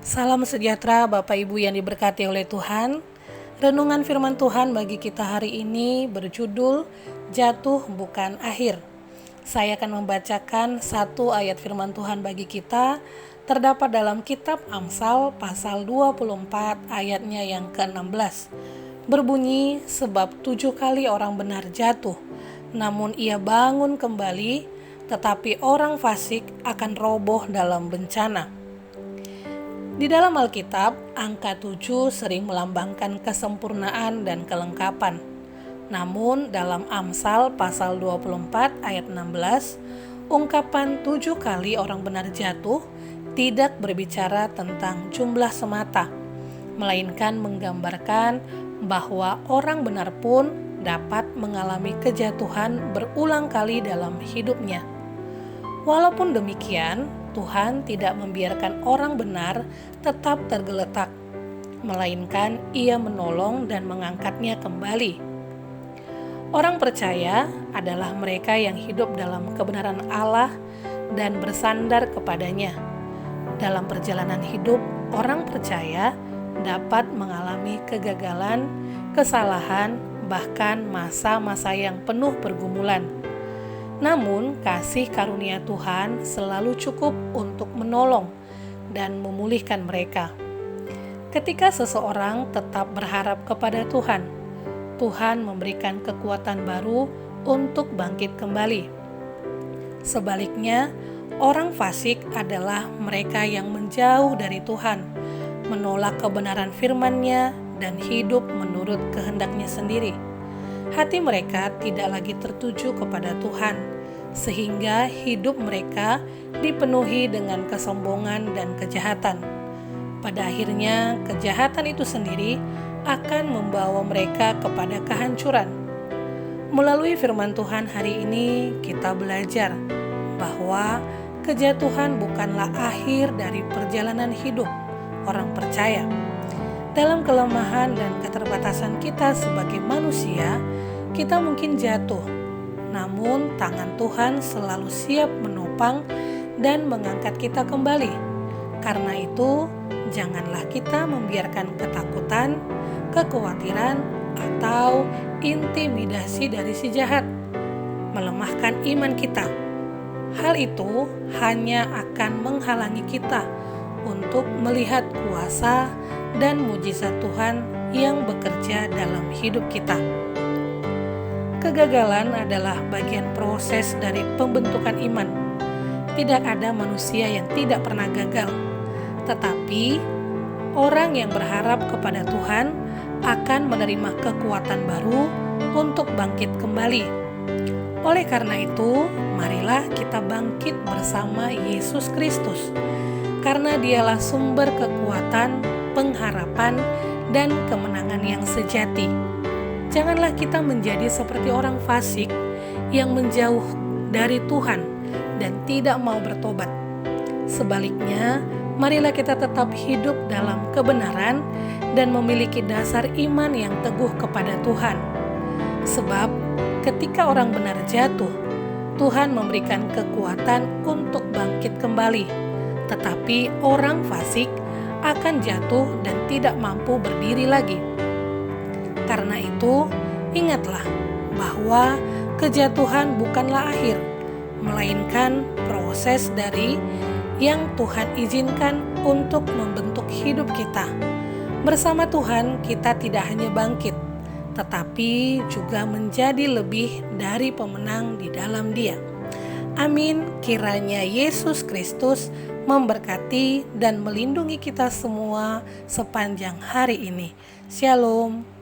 Salam sejahtera Bapak Ibu yang diberkati oleh Tuhan. Renungan firman Tuhan bagi kita hari ini berjudul Jatuh Bukan Akhir. Saya akan membacakan satu ayat firman Tuhan bagi kita, terdapat dalam kitab Amsal pasal 24 ayatnya yang ke-16. Berbunyi, sebab 7 kali orang benar jatuh, namun ia bangun kembali, tetapi orang fasik akan roboh dalam bencana. Di dalam Alkitab, angka 7 sering melambangkan kesempurnaan dan kelengkapan. Namun dalam Amsal pasal 24 ayat 16, ungkapan 7 kali orang benar jatuh tidak berbicara tentang jumlah semata, melainkan menggambarkan bahwa orang benar pun dapat mengalami kejatuhan berulang kali dalam hidupnya. Walaupun demikian, Tuhan tidak membiarkan orang benar tetap tergeletak, melainkan Ia menolong dan mengangkatnya kembali. Orang percaya adalah mereka yang hidup dalam kebenaran Allah dan bersandar kepadanya. Dalam perjalanan hidup, orang percaya dapat mengalami kegagalan, kesalahan, bahkan masa-masa yang penuh pergumulan. Namun, kasih karunia Tuhan selalu cukup untuk menolong dan memulihkan mereka. Ketika seseorang tetap berharap kepada Tuhan, Tuhan memberikan kekuatan baru untuk bangkit kembali. Sebaliknya, orang fasik adalah mereka yang menjauh dari Tuhan, menolak kebenaran firman-Nya, dan hidup menurut kehendak-Nya sendiri. Hati mereka tidak lagi tertuju kepada Tuhan, sehingga hidup mereka dipenuhi dengan kesombongan dan kejahatan. Pada akhirnya, kejahatan itu sendiri akan membawa mereka kepada kehancuran. Melalui firman Tuhan hari ini, kita belajar bahwa kejatuhan bukanlah akhir dari perjalanan hidup orang percaya. Dalam kelemahan dan keterbatasan kita sebagai manusia, kita mungkin jatuh, namun tangan Tuhan selalu siap menopang dan mengangkat kita kembali. Karena itu, janganlah kita membiarkan ketakutan, kekhawatiran, atau intimidasi dari si jahat melemahkan iman kita. Hal itu hanya akan menghalangi kita untuk melihat kuasa dan mujizat Tuhan yang bekerja dalam hidup kita. Kegagalan adalah bagian proses dari pembentukan iman. Tidak ada manusia yang tidak pernah gagal, tetapi orang yang berharap kepada Tuhan akan menerima kekuatan baru untuk bangkit kembali. Oleh karena itu, marilah kita bangkit bersama Yesus Kristus, karena Dialah sumber kekuatan, pengharapan, dan kemenangan yang sejati. Janganlah kita menjadi seperti orang fasik yang menjauh dari Tuhan dan tidak mau bertobat. Sebaliknya, marilah kita tetap hidup dalam kebenaran dan memiliki dasar iman yang teguh kepada Tuhan. Sebab ketika orang benar jatuh, Tuhan memberikan kekuatan untuk bangkit kembali. Tetapi orang fasik akan jatuh dan tidak mampu berdiri lagi. Karena itu, ingatlah bahwa kejatuhan bukanlah akhir, melainkan proses dari yang Tuhan izinkan untuk membentuk hidup kita. Bersama Tuhan, kita tidak hanya bangkit, tetapi juga menjadi lebih dari pemenang di dalam Dia. Amin. Kiranya Yesus Kristus memberkati dan melindungi kita semua sepanjang hari ini. Shalom.